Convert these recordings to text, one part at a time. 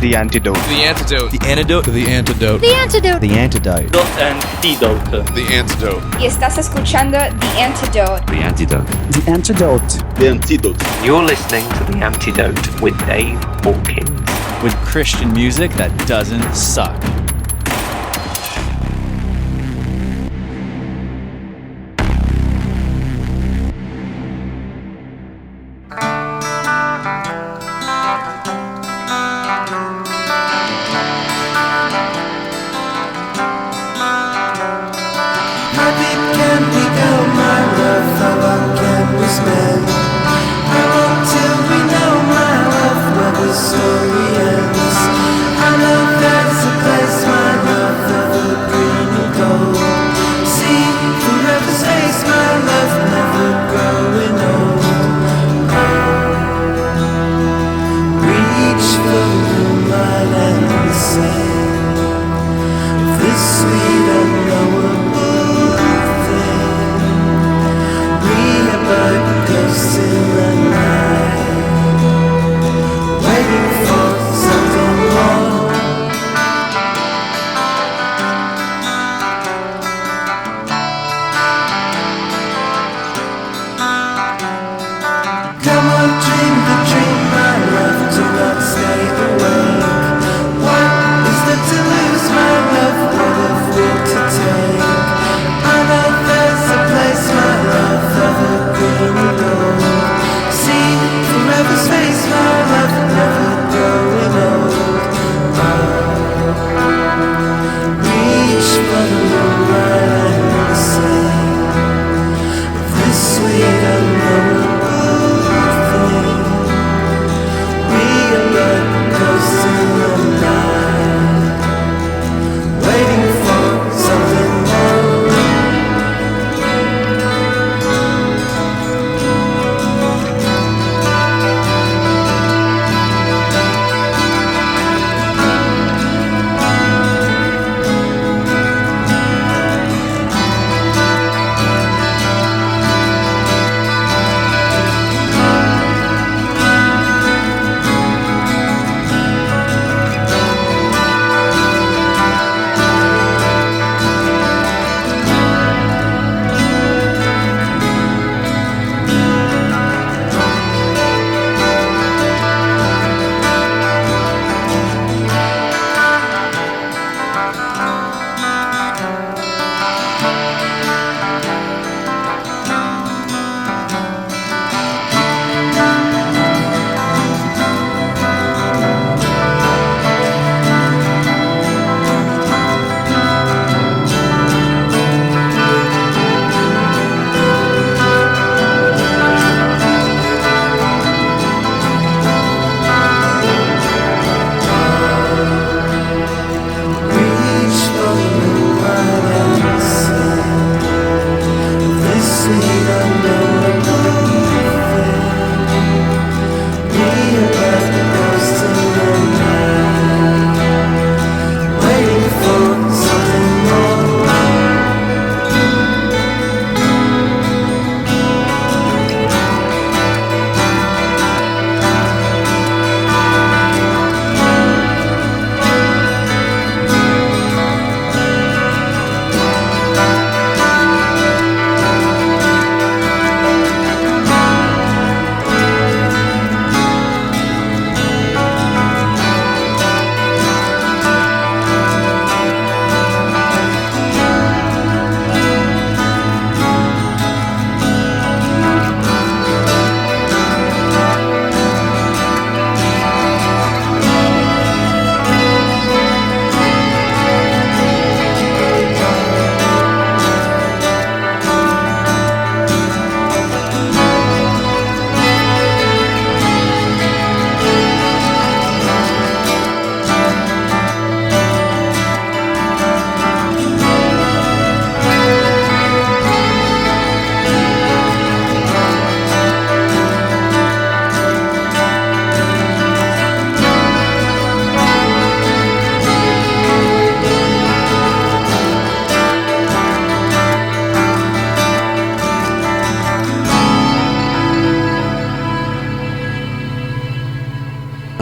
The Antidote. The Antidote. The Antidote. The Antidote. The Antidote. The Antidote. The Antidote. The Antidote. Y estás escuchando The Antidote. The Antidote. The Antidote. The Antidote. You're listening to The Antidote with Dave Hawkins. With Christian music that doesn't suck. Sweet unknowable thing, read about ghosts.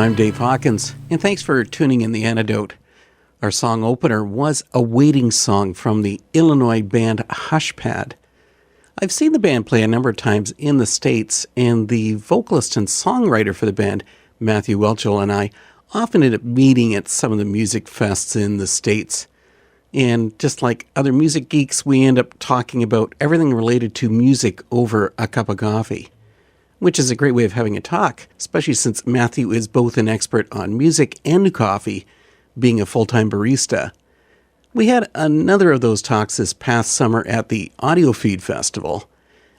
I'm Dave Hawkins, and thanks for tuning in The Antidote. Our song opener was a waiting song from the Illinois band Hushpad. I've seen the band play a number of times in the States, and the vocalist and songwriter for the band, Matthew Welchel, and I often end up meeting at some of the music fests in the States. And just like other music geeks, we end up talking about everything related to music over a cup of coffee, which is a great way of having a talk, especially since Matthew is both an expert on music and coffee, being a full-time barista. We had another of those talks this past summer at the Audio Feed Festival.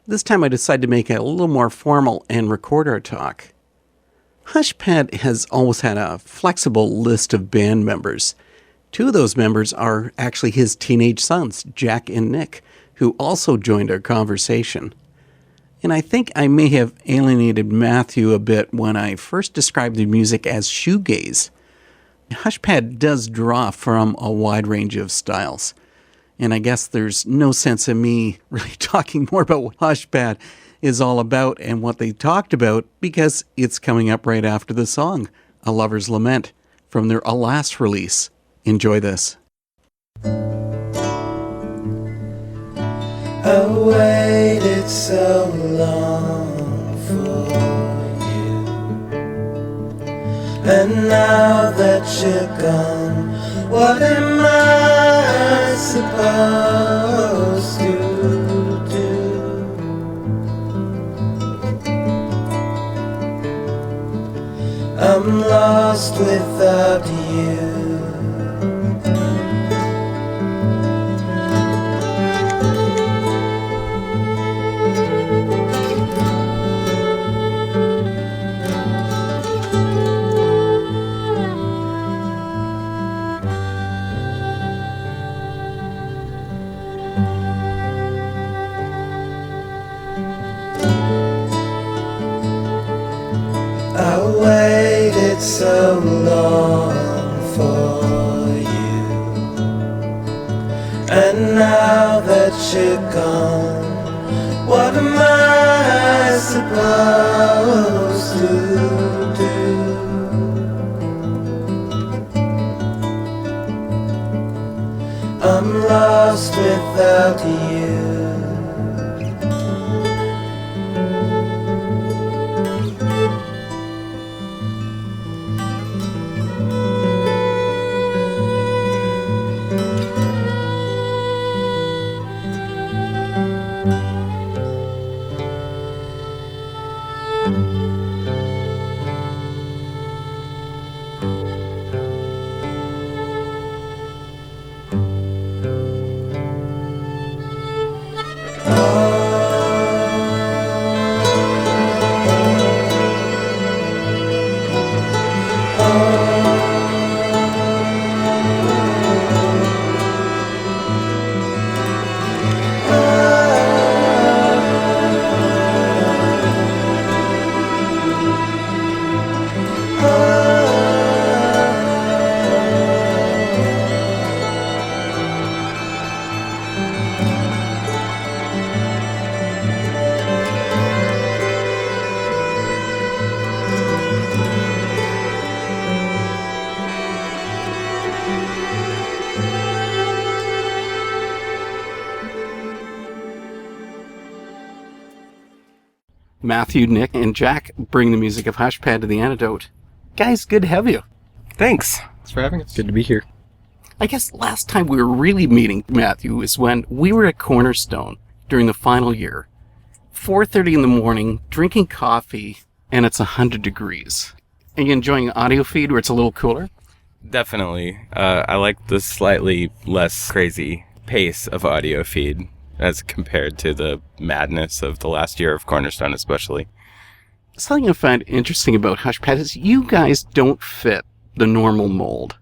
This time I decided to make it a little more formal and record our talk. Hushpad has always had a flexible list of band members. Two of those members are actually his teenage sons, Jack and Nick, who also joined our conversation. And I think I may have alienated Matthew a bit when I first described the music as shoegaze. Hushpad does draw from a wide range of styles. And I guess there's no sense in me really talking more about what Hushpad is all about and what they talked about, because it's coming up right after the song, A Lover's Lament, from their last release. Enjoy this. I waited so long for you, and now that you're gone, what am I supposed to do? I'm lost without you. I waited so long for you, and now that you're gone, what am I supposed to do? I'm lost without you. Matthew, Nick, and Jack bring the music of Hushpad to The Antidote. Guys, good to have you. Thanks for having us. Good to be here. I guess last time we were really meeting Matthew is when we were at Cornerstone during the final year. 4:30 in the morning, drinking coffee, and it's 100 degrees. Are you enjoying Audio Feed where it's a little cooler? Definitely. I like the slightly less crazy pace of Audio Feed as compared to the madness of the last year of Cornerstone especially. Something I find interesting about Hushpad is you guys don't fit the normal mold.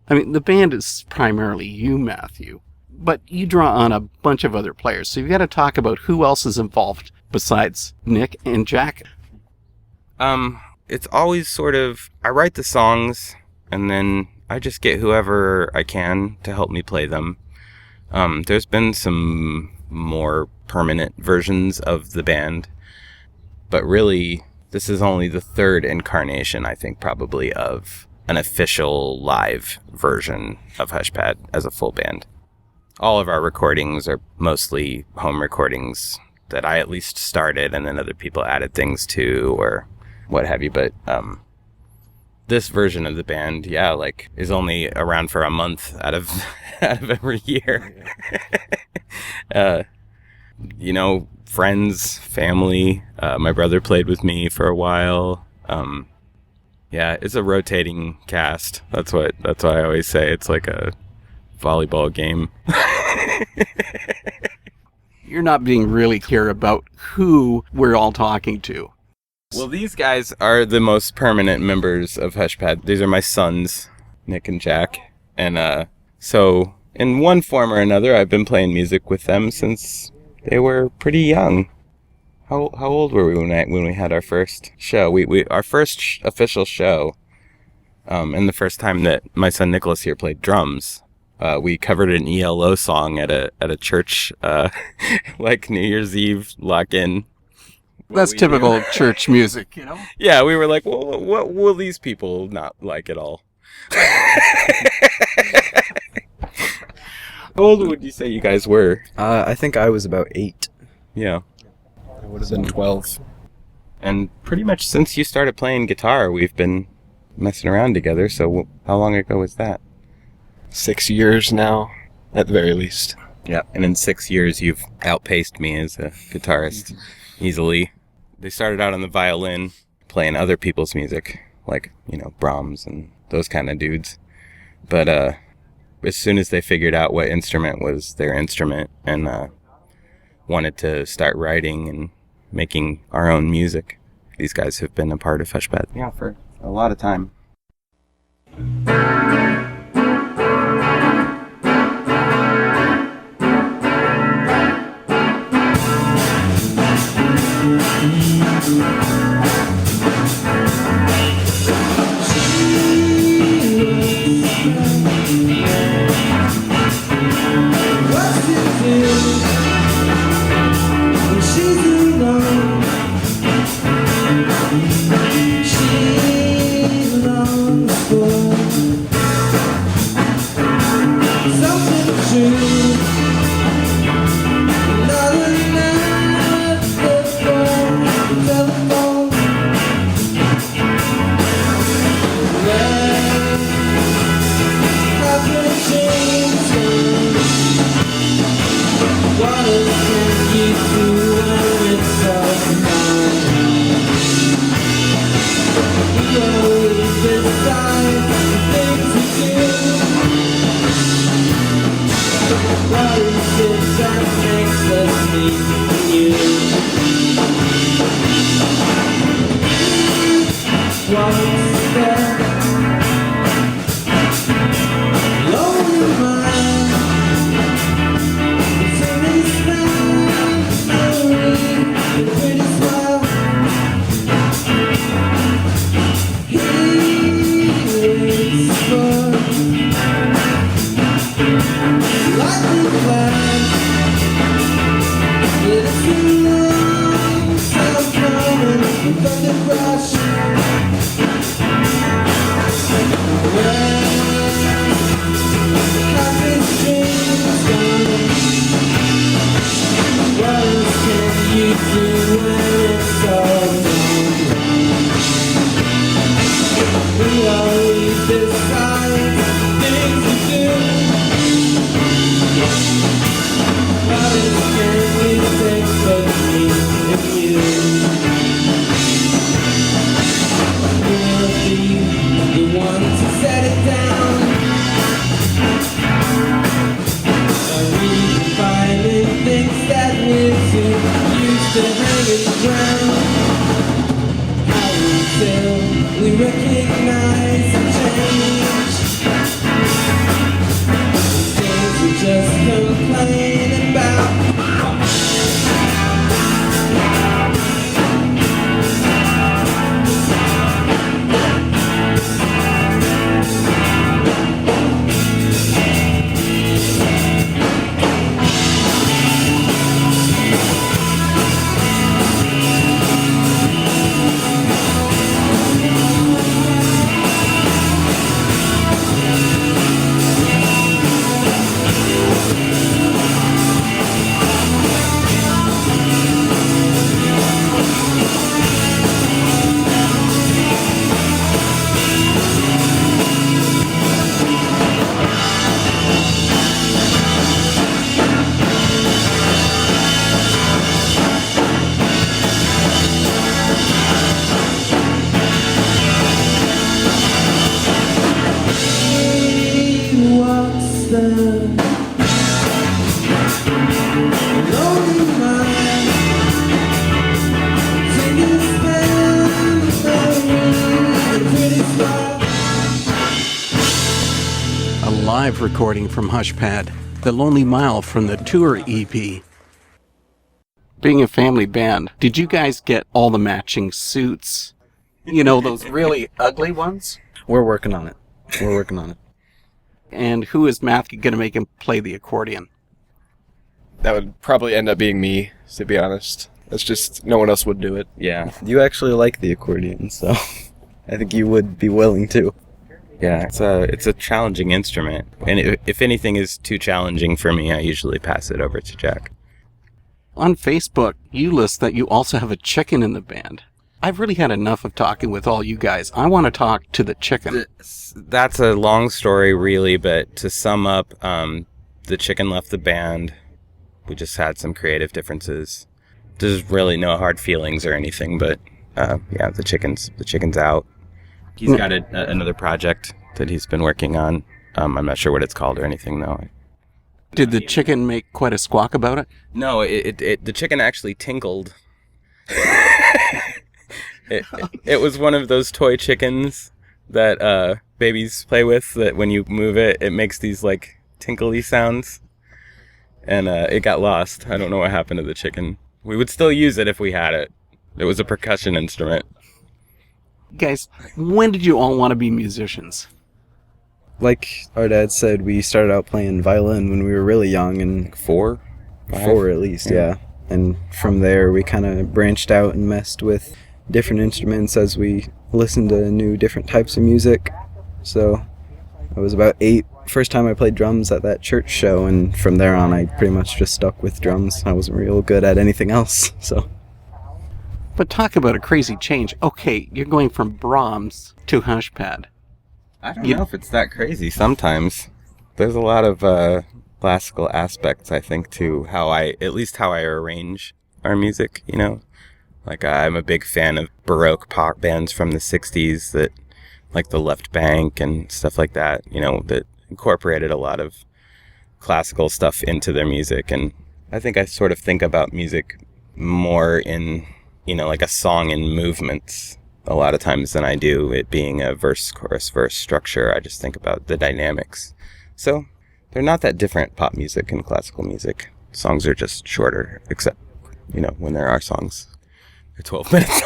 I mean, the band is primarily you, Matthew, but you draw on a bunch of other players, so you've got to talk about who else is involved besides Nick and Jack. It's always sort of, I write the songs, and then I just get whoever I can to help me play them. There's been some more permanent versions of the band, but really this is only the third incarnation, I think, probably of an official live version of Hushpad as a full band. All of our recordings are mostly home recordings that I at least started, and then other people added things to or what have you. But this version of the band, is only around for a month out of every year. Friends, family. My brother played with me for a while. It's a rotating cast. That's why I always say it's like a volleyball game. You're not being really clear about who we're all talking to. Well, these guys are the most permanent members of Hushpad. These are my sons, Nick and Jack. And so in one form or another, I've been playing music with them since they were pretty young. How old were we when we had our first show? Our first official show, and the first time that my son Nicholas here played drums, we covered an ELO song at a church, like New Year's Eve lock-in. That's typical church music, you know? Yeah, we were like, well, what will these people not like at all? How old would you say you guys were? I think I was about 8. Yeah. I would have been 12. And pretty much since you started playing guitar, we've been messing around together. So how long ago was that? 6 years now, at the very least. Yeah. And in 6 years, you've outpaced me as a guitarist easily. They started out on the violin, playing other people's music, like, Brahms and those kind of dudes. But as soon as they figured out what instrument was their instrument and wanted to start writing and making our own music, these guys have been a part of Hushpad. Yeah, for a lot of time. live recording from Hushpad, The Lonely Mile from the tour EP. Being a family band, did you guys get all the matching suits? You know, those really ugly ones? We're working on it. And who is Matthew going to make him play the accordion? That would probably end up being me, to be honest. That's just, no one else would do it. Yeah. You actually like the accordion, so I think you would be willing to. Yeah, it's a challenging instrument. And if anything is too challenging for me, I usually pass it over to Jack. On Facebook, you list that you also have a chicken in the band. I've really had enough of talking with all you guys. I want to talk to the chicken. That's a long story, really, but to sum up, the chicken left the band. We just had some creative differences. There's really no hard feelings or anything, but yeah, the chicken's out. He's got another project that he's been working on. I'm not sure what it's called or anything, though. Did the chicken make quite a squawk about it? No, the chicken actually tinkled. It was one of those toy chickens that babies play with, that when you move it, it makes these like tinkly sounds. And it got lost. I don't know what happened to the chicken. We would still use it if we had it. It was a percussion instrument. Guys, when did you all want to be musicians? Like our dad said, we started out playing violin when we were really young, and 4? 4 at least, yeah. And from there, we kind of branched out and messed with different instruments as we listened to new different types of music. So I was about 8. First time I played drums at that church show, and from there on, I pretty much just stuck with drums. I wasn't real good at anything else, so. But talk about a crazy change. Okay, you're going from Brahms to Hushpad. I don't know if it's that crazy. Sometimes there's a lot of classical aspects, I think, to at least how I arrange our music, you know? Like, I'm a big fan of Baroque pop bands from the 60s that, like the Left Bank and stuff like that, you know, that incorporated a lot of classical stuff into their music. And I think I sort of think about music more in, you know, like a song in movements a lot of times than I do it being a verse, chorus, verse structure. I just think about the dynamics. So they're not that different, pop music and classical music. Songs are just shorter, except, you know, when there are songs. They're 12 minutes.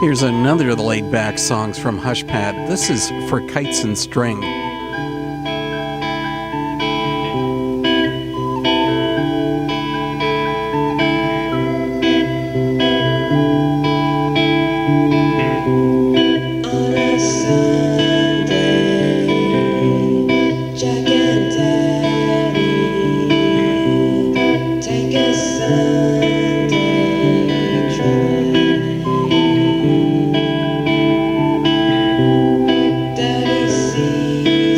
Here's another of the laid-back songs from Hushpad. This is For Kites and String. Daddy, see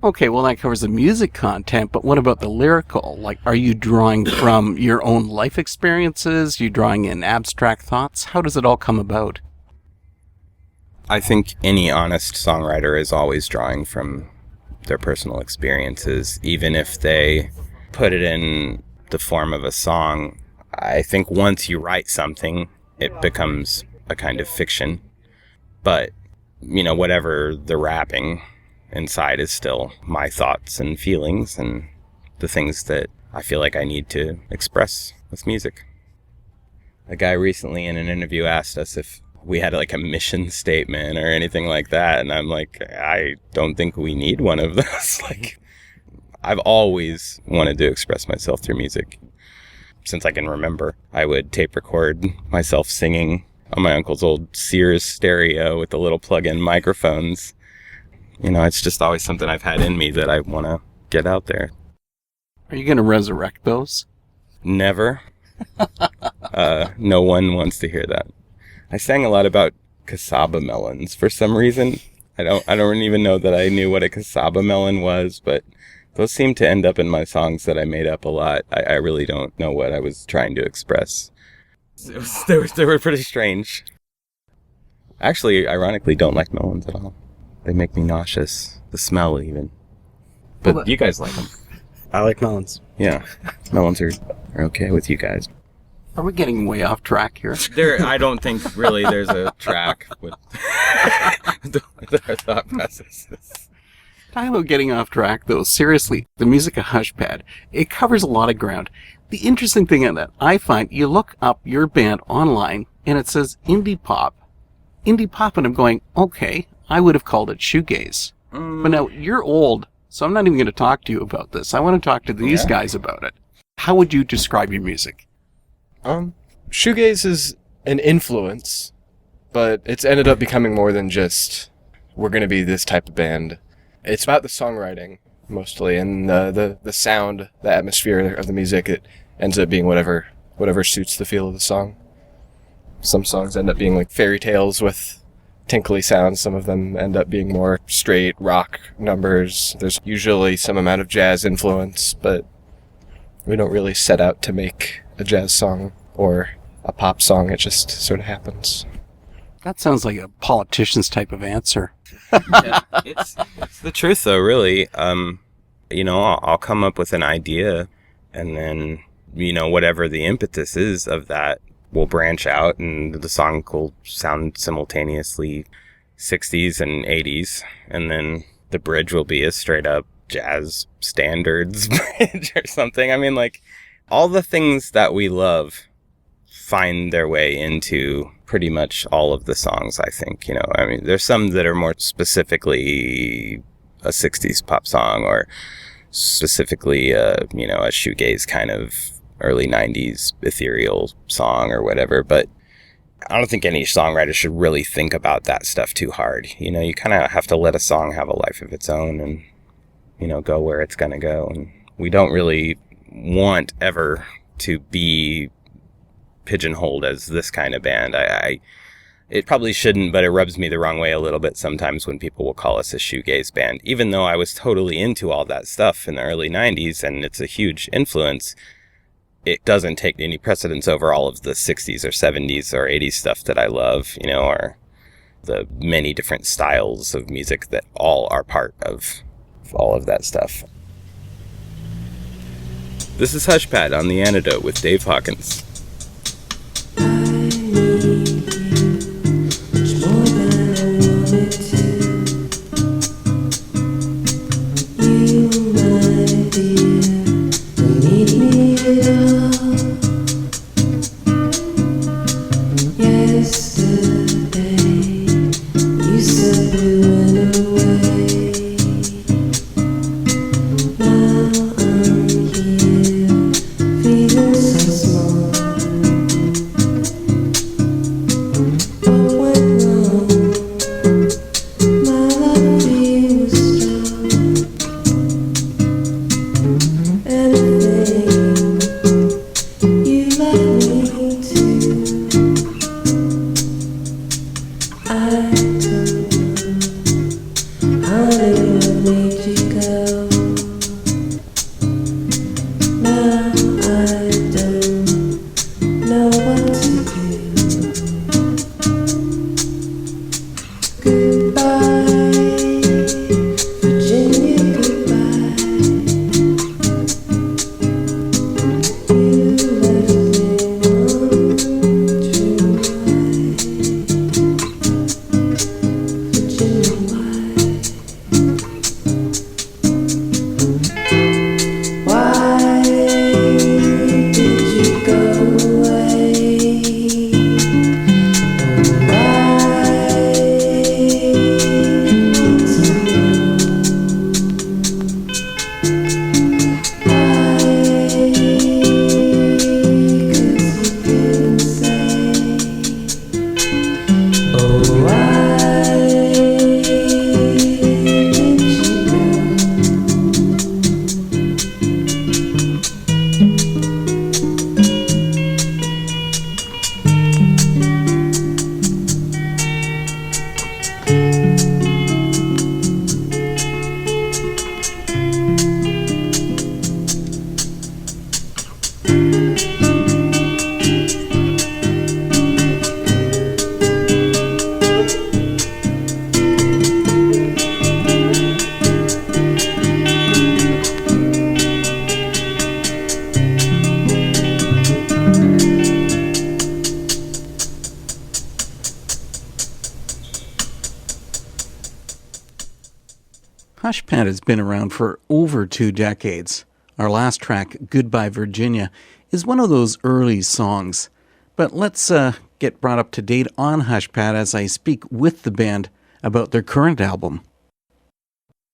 Okay, well, that covers the music content, but what about the lyrical? Like, are you drawing from your own life experiences? You drawing in abstract thoughts? How does it all come about? I think any honest songwriter is always drawing from their personal experiences, even if they put it in the form of a song. I think once you write something, it becomes a kind of fiction. But, whatever the wrapping inside is still my thoughts and feelings and the things that I feel like I need to express with music. A guy recently in an interview asked us if we had like a mission statement or anything like that, and I'm like, I don't think we need one of those. Like, I've always wanted to express myself through music. Since I can remember, I would tape record myself singing on my uncle's old Sears stereo with the little plug-in microphones. It's just always something I've had in me that I want to get out there. Are you going to resurrect those? Never. No one wants to hear that. I sang a lot about cassava melons for some reason. I don't even know that I knew what a cassava melon was, but those seem to end up in my songs that I made up a lot. I really don't know what I was trying to express. They were pretty strange. Actually, ironically, don't like melons at all. They make me nauseous. The smell, even. But you guys like them. I like melons. Yeah. Melons are okay with you guys. Are we getting way off track here? I don't think really there's a track with our thought processes. Talking about getting off track, though, seriously, the music of Hushpad, it covers a lot of ground. The interesting thing in that, I find, you look up your band online, and it says indie pop. Indie pop, and I'm going, okay, I would have called it shoegaze. But now, you're old, so I'm not even going to talk to you about this. I want to talk to these guys about it. How would you describe your music? Shoegaze is an influence, but it's ended up becoming more than just, we're going to be this type of band. It's about the songwriting, mostly, and the sound, the atmosphere of the music. It ends up being whatever suits the feel of the song. Some songs end up being like fairy tales with tinkly sounds. Some of them end up being more straight rock numbers. There's usually some amount of jazz influence, but we don't really set out to make a jazz song or a pop song. It just sort of happens. That sounds like a politician's type of answer. It's the truth, though, really. I'll come up with an idea, and then, whatever the impetus is of that will branch out, and the song will sound simultaneously 60s and 80s, and then the bridge will be a straight-up jazz standards bridge or something. I mean, like, all the things that we love find their way into pretty much all of the songs, I think. There's some that are more specifically a 60s pop song, or specifically a shoegaze kind of early 90s ethereal song or whatever. But I don't think any songwriter should really think about that stuff too hard. You kind of have to let a song have a life of its own and, go where it's going to go. And we don't really want ever to be pigeonholed as this kind of band. It probably shouldn't, but it rubs me the wrong way a little bit sometimes when people will call us a shoegaze band. Even though I was totally into all that stuff in the early 90s, and it's a huge influence, it doesn't take any precedence over all of the 60s or 70s or 80s stuff that I love, or the many different styles of music that all are part of all of that stuff. This is Hushpad on The Antidote with Dave Hawkins. Feeling so small. Hushpad has been around for over 2 decades. Our last track, Goodbye Virginia, is one of those early songs. But let's get brought up to date on Hushpad as I speak with the band about their current album.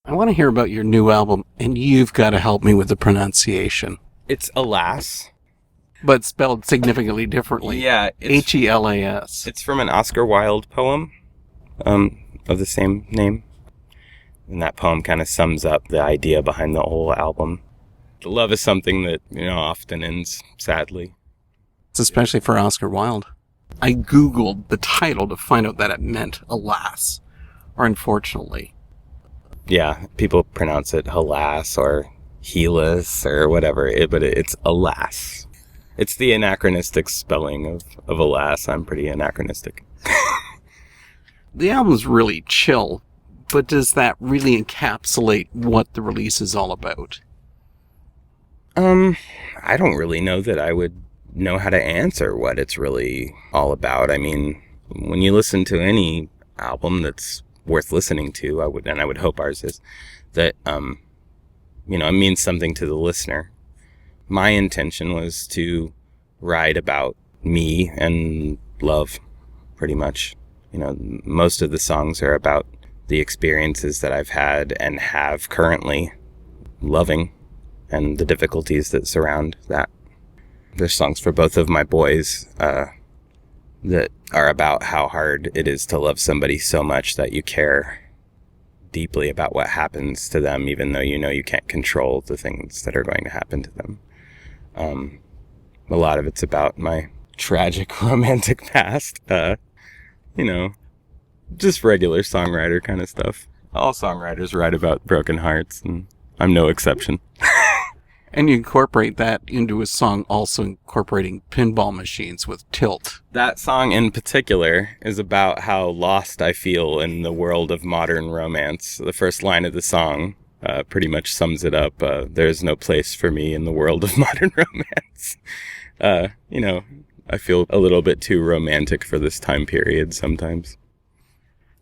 I want to hear about your new album, and you've got to help me with the pronunciation. It's Alas. But spelled significantly differently. Yeah. Helas. It's from an Oscar Wilde poem of the same name. And that poem kind of sums up the idea behind the whole album. Love is something that, often ends sadly. It's especially for Oscar Wilde. I Googled the title to find out that it meant alas, or unfortunately. Yeah, people pronounce it Halas or Helas or whatever, but it's Alas. It's the anachronistic spelling of Alas. I'm pretty anachronistic. The album's really chill, but does that really encapsulate what the release is all about? I don't really know that I would know how to answer what it's really all about. I mean, when you listen to any album that's worth listening to, I would hope ours is, that, it means something to the listener. My intention was to write about me and love, pretty much. Most of the songs are about the experiences that I've had and have currently loving and the difficulties that surround that. There's songs for both of my boys that are about how hard it is to love somebody so much that you care deeply about what happens to them, even though you can't control the things that are going to happen to them. A lot of it's about my tragic romantic past, just regular songwriter kind of stuff. All songwriters write about broken hearts, and I'm no exception. And you incorporate that into a song also incorporating pinball machines with Tilt. That song in particular is about how lost I feel in the world of modern romance. The first line of the song pretty much sums it up. There's no place for me in the world of modern romance. I feel a little bit too romantic for this time period sometimes.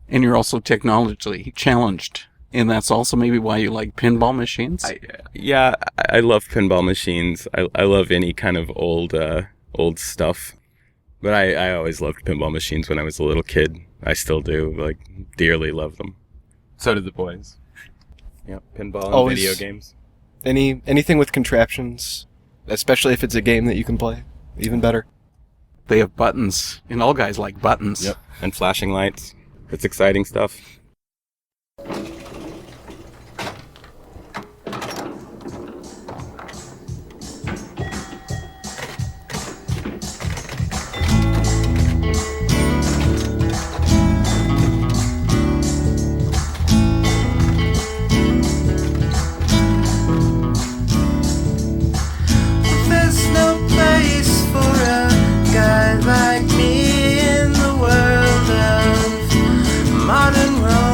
And you're also technologically challenged. And that's also maybe why you like pinball machines? I love pinball machines. I love any kind of old stuff. But I always loved pinball machines when I was a little kid. I still do, dearly love them. So did the boys. Yep, pinball and Always video games. Anything with contraptions, especially if it's a game that you can play, even better. They have buttons, and all guys like buttons. Yep, and flashing lights. It's exciting stuff. There's no place for a guy like me in the world of modern romance.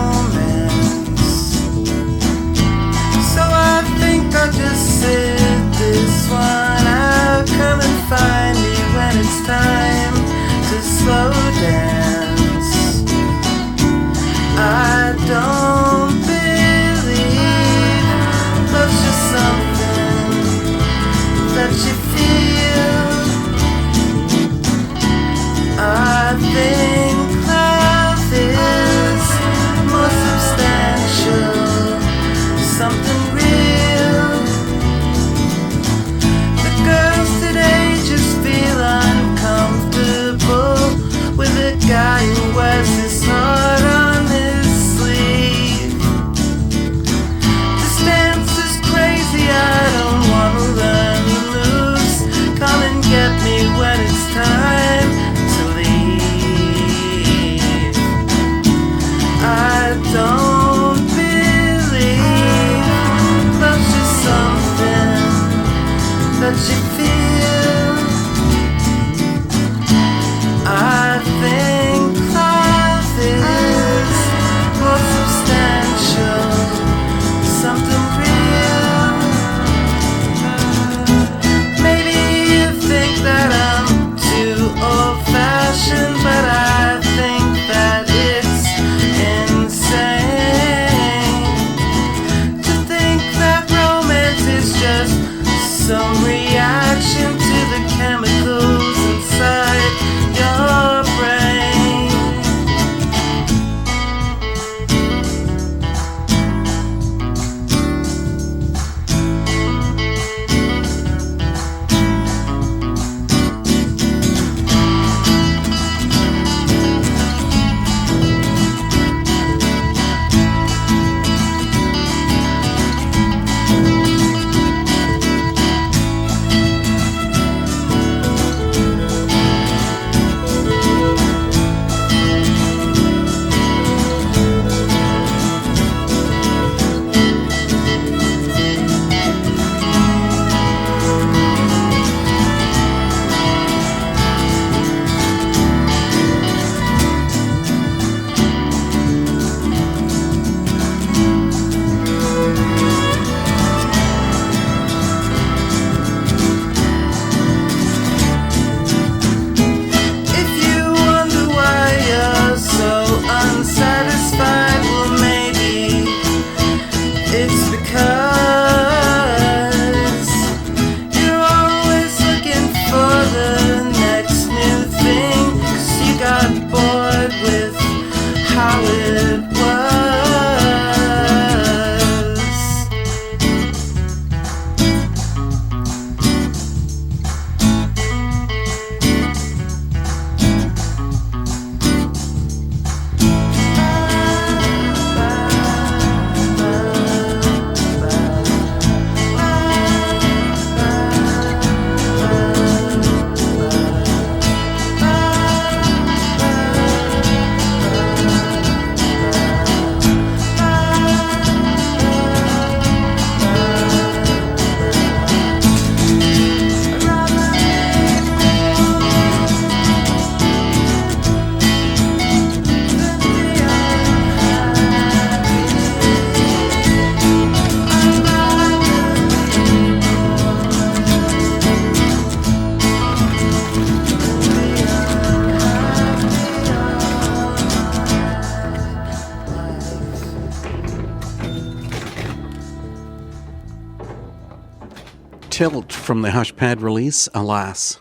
Tilt from the Hushpad release, Alas.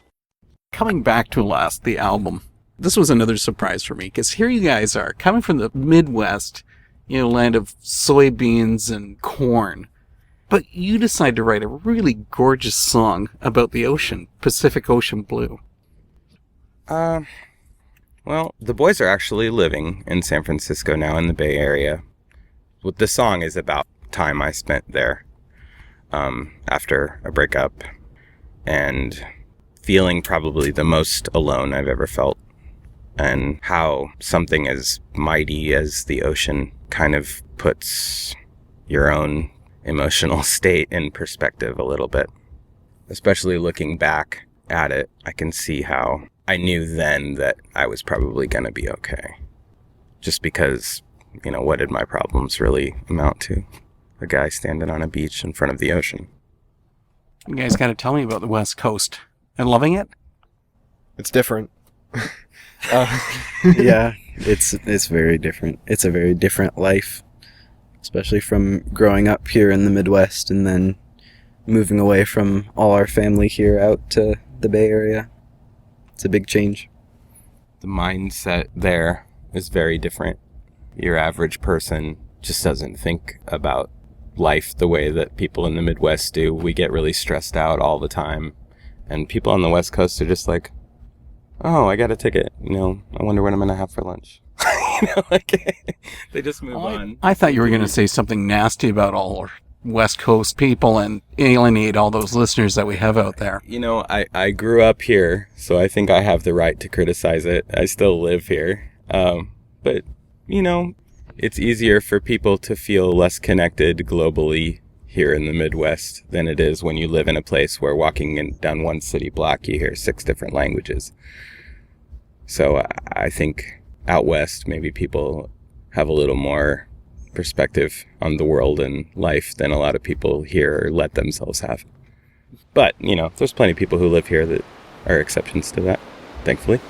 Coming back to Alas, the album, this was another surprise for me, because here you guys are, coming from the Midwest, land of soybeans and corn, but you decide to write a really gorgeous song about the ocean, Pacific Ocean Blue. Well, the boys are actually living in San Francisco now in the Bay Area. What the song is about time I spent there after a breakup and feeling probably the most alone I've ever felt, and how something as mighty as the ocean kind of puts your own emotional state in perspective a little bit. Especially looking back at it, I can see how I knew then that I was probably going to be okay. Just because, what did my problems really amount to? A guy standing on a beach in front of the ocean. You guys got to tell me about the West Coast. And loving it? It's different. Yeah, it's very different. It's a very different life, especially from growing up here in the Midwest and then moving away from all our family here out to the Bay Area. It's a big change. The mindset there is very different. Your average person just doesn't think about life the way that people in the Midwest do. We get really stressed out all the time. And people on the West Coast are just like, oh, I got a ticket. I wonder what I'm going to have for lunch. They just move on. I thought you were going to say something nasty about all our West Coast people and alienate all those listeners that we have out there. I grew up here, so I think I have the right to criticize it. I still live here. But, it's easier for people to feel less connected globally here in the Midwest than it is when you live in a place where walking down one city block, you hear 6 different languages. So I think out west, maybe people have a little more perspective on the world and life than a lot of people here let themselves have. But, there's plenty of people who live here that are exceptions to that, thankfully.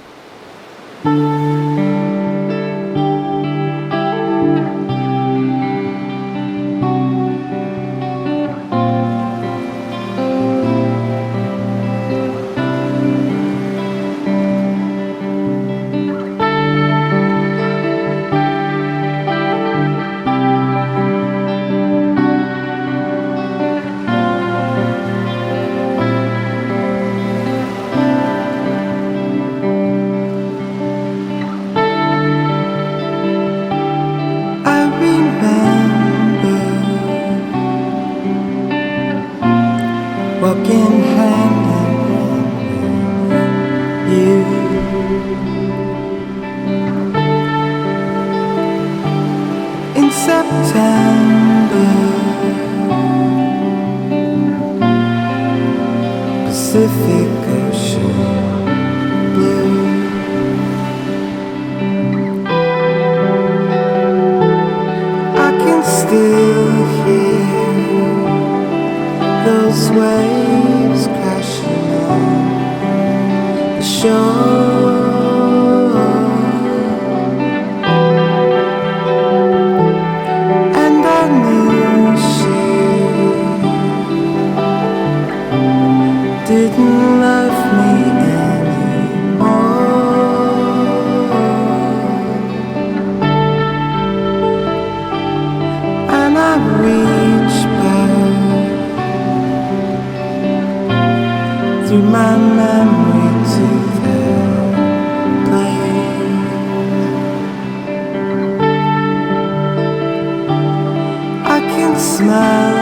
Walking hand in hand with you. In September, Pacific Ocean blue. I can still hear those waves crashing on the shore, and I knew she didn't love me anymore, and I reached back through my memory to that place. I can smell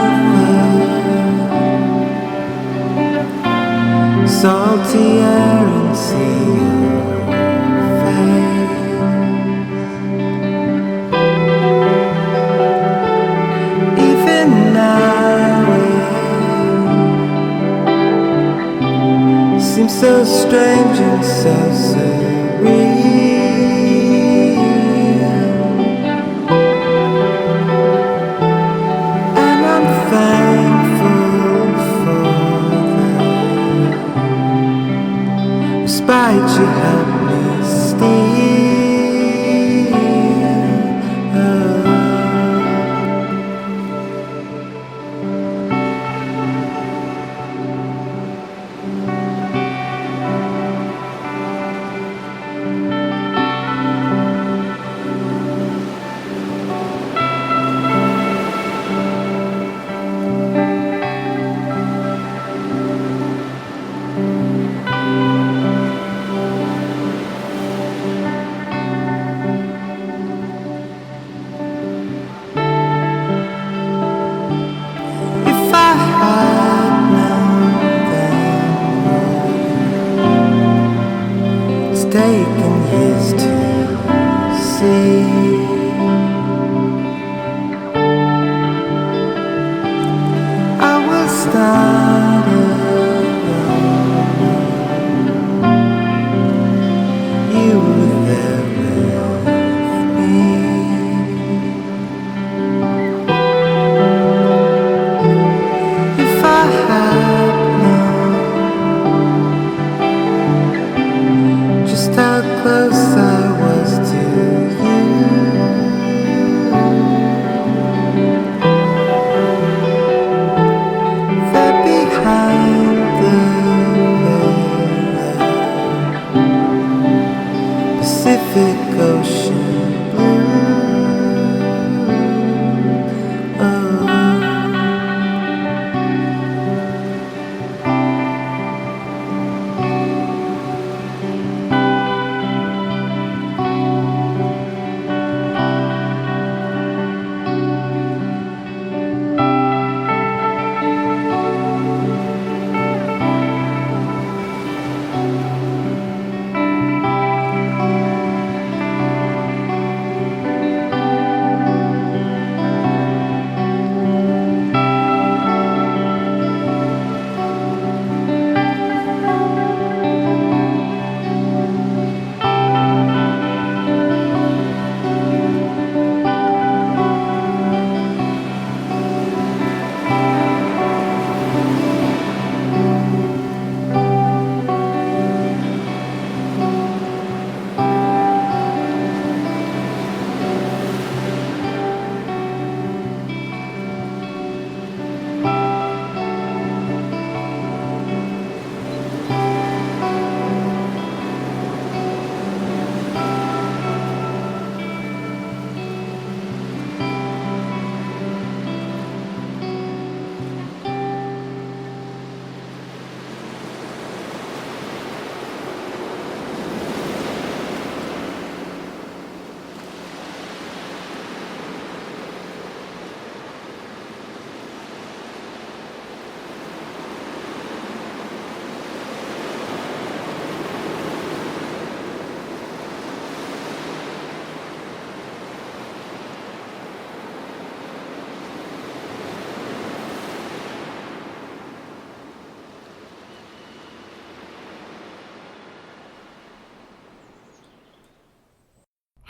the salty air and see your face. Even now it seems so strange and so surreal, and I'm thankful for that. Despite you help me steal.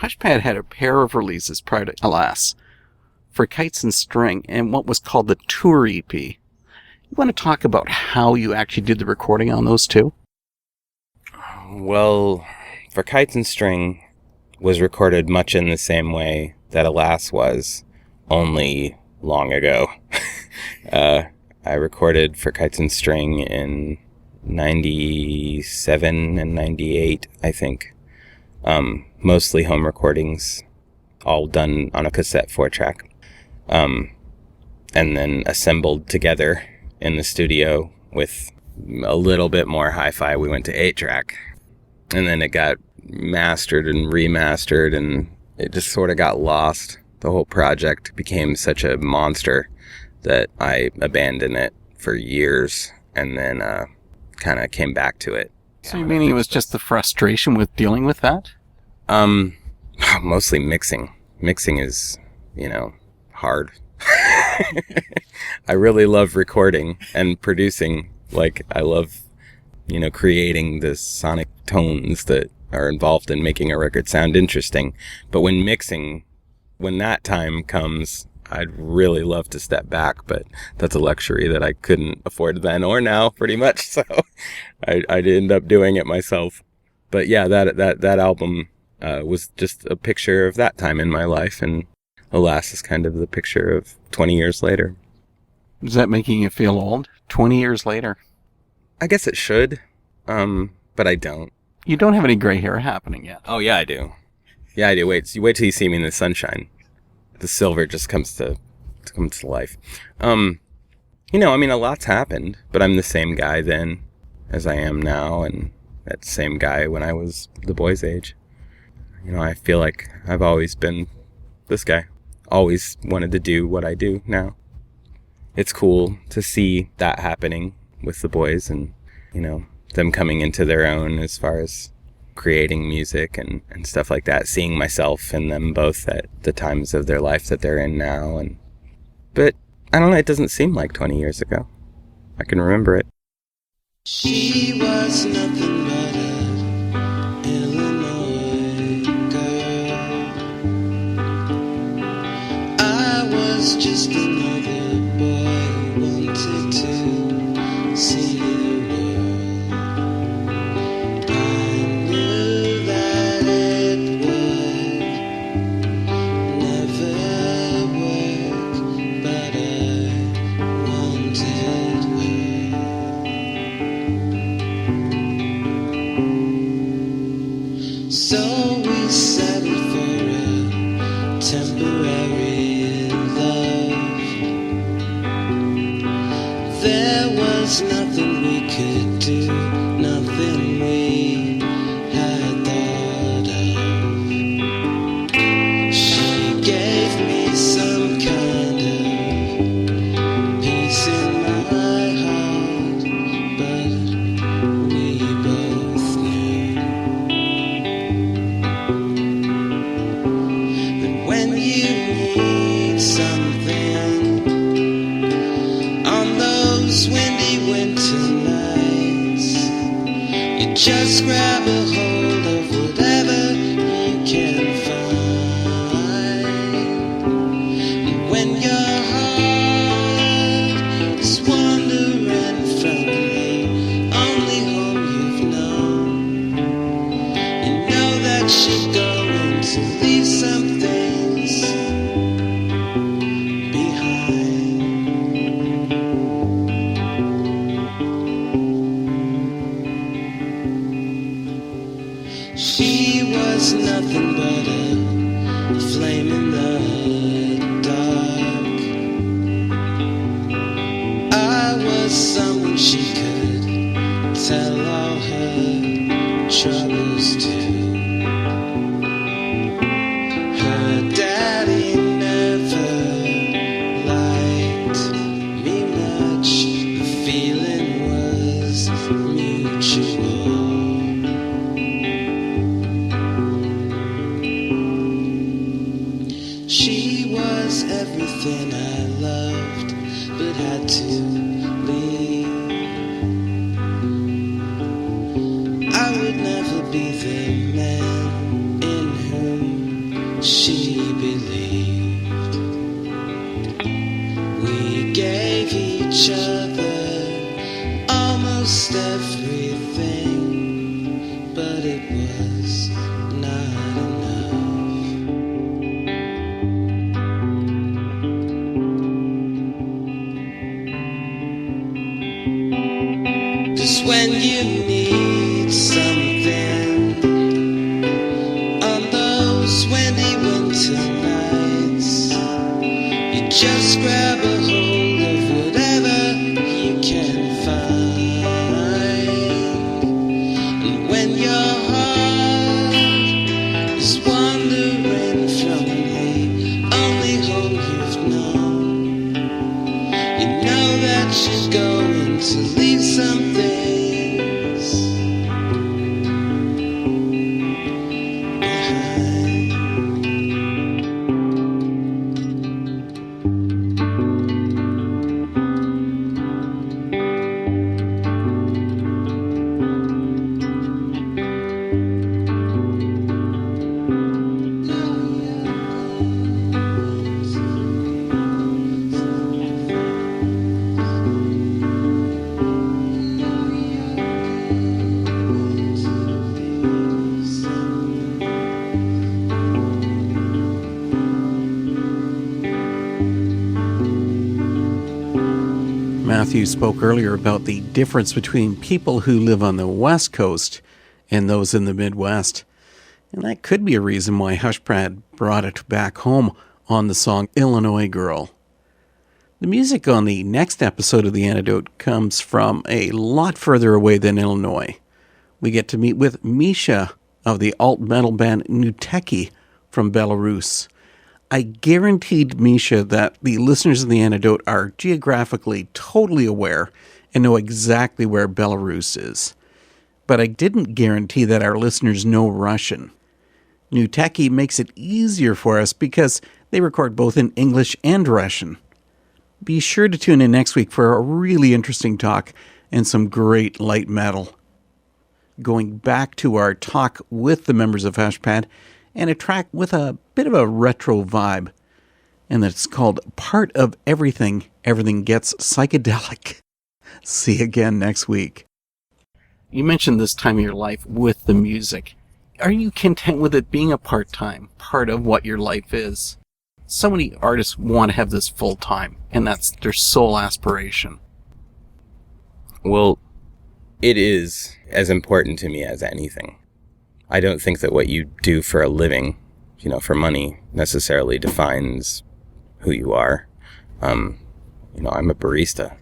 Hushpad had a pair of releases prior to Alas for Kites and String and what was called the Tour EP. You want to talk about how you actually did the recording on those two? Well, for Kites and String was recorded much in the same way that Alas was, only long ago. I recorded for Kites and String in 97 and 98, I think. Mostly home recordings, all done on a cassette 4-track. And then assembled together in the studio with a little bit more hi-fi. We went to 8-track. And then it got mastered and remastered, and it just sort of got lost. The whole project became such a monster that I abandoned it for years and then kind of came back to it. So you meaning it was just the frustration with dealing with that? Mostly mixing. Mixing is, hard. I really love recording and producing. Like, I love, creating the sonic tones that are involved in making a record sound interesting. But when that time comes, I'd really love to step back, but that's a luxury that I couldn't afford then or now, pretty much. So I'd end up doing it myself. But yeah, that album was just a picture of that time in my life, and Alas is kind of the picture of 20 years later. Is that making you feel old? 20 years later? I guess it should, but I don't. You don't have any gray hair happening yet. Oh, yeah, I do. Yeah, I do. Wait till you see me in the sunshine. The silver just comes to life. A lot's happened, but I'm the same guy then as I am now, and that same guy when I was the boy's age. I feel like I've always been this guy. Always wanted to do what I do now. It's cool to see that happening with the boys and, them coming into their own as far as creating music and stuff like that, seeing myself in them both at the times of their life that they're in now. But I don't know, it doesn't seem like 20 years ago. I can remember it. She was nothing but an Illinois girl. I was just another boy who wanted to see the world. I knew that it would never work, but I wanted her. So we settled for a temporary love. There was nothing we could do, nothing we had thought of. She gave me some kind of peace in my heart, but we both knew that when you need something on those windy winter nights, you just grab a hold of whatever you can find. And when your heart is wandering from the only home you've known, you know that you're going to leave some things behind. She was nothing but a flame in the dark. I was someone she could tell all her troubles to. Her daddy never liked me much. The feeling was mutual. She was everything I loved, but had to leave. I would never be the man in whom she believed. We gave each other almost everything, but it was not enough. Just when you need something on those windy winter nights, you just grab a hold of whatever you can find. And when your heart is wandering from the only home you've known, you know that you're going to leave some things behind. Matthew spoke earlier about the difference between people who live on the West Coast and those in the Midwest. And that could be a reason why Hushpad brought it back home on the song Illinois Girl. The music on the next episode of The Antidote comes from a lot further away than Illinois. We get to meet with Misha of the alt-metal band Nuteki from Belarus. I guaranteed Misha that the listeners of The Antidote are geographically totally aware and know exactly where Belarus is. But I didn't guarantee that our listeners know Russian. Nuteki makes it easier for us because they record both in English and Russian. Be sure to tune in next week for a really interesting talk and some great light metal. Going back to our talk with the members of Hushpad, and a track with a bit of a retro vibe, and it's called Part of Everything, Everything Gets Psychedelic. See you again next week. You mentioned this time of your life with the music. Are you content with it being a part-time part of what your life is? So many artists want to have this full-time, and that's their sole aspiration. Well, it is as important to me as anything. I don't think that what you do for a living, for money, necessarily defines who you are. I'm a barista.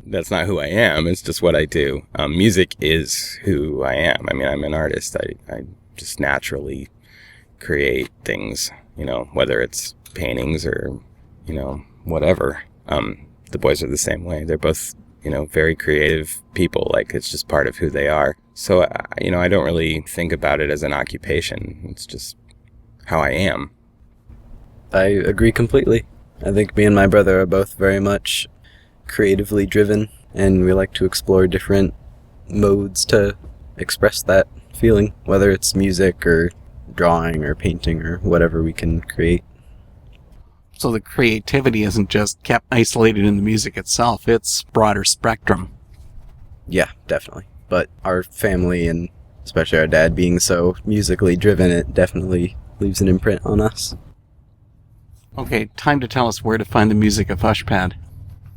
That's not who I am. It's just what I do. Music is who I am. I mean, I'm an artist. I just naturally create things, whether it's paintings or, whatever. The boys are the same way. They're both, very creative people. Like, it's just part of who they are. So, I don't really think about it as an occupation. It's just how I am. I agree completely. I think me and my brother are both very much creatively driven, and we like to explore different modes to express that feeling, whether it's music or drawing or painting or whatever we can create. So the creativity isn't just kept isolated in the music itself, it's broader spectrum. Yeah, definitely. But our family, and especially our dad being so musically driven, it definitely leaves an imprint on us. Okay, time to tell us where to find the music of Hushpad.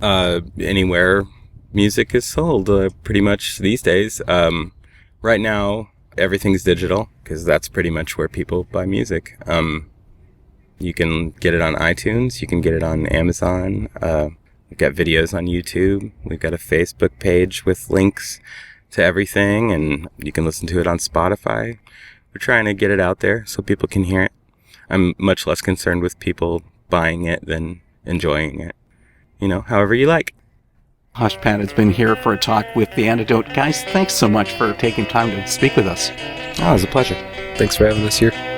Anywhere music is sold, pretty much these days. Right now, everything's digital, because that's pretty much where people buy music. You can get it on iTunes, you can get it on Amazon, we've got videos on YouTube, we've got a Facebook page with links to everything, and you can listen to it on Spotify. We're trying to get it out there so people can hear it. I'm much less concerned with people buying it than enjoying it. However you like. Hushpad has been here for a talk with The Antidote. Guys, thanks so much for taking time to speak with us. Oh, it was a pleasure. Thanks for having us here.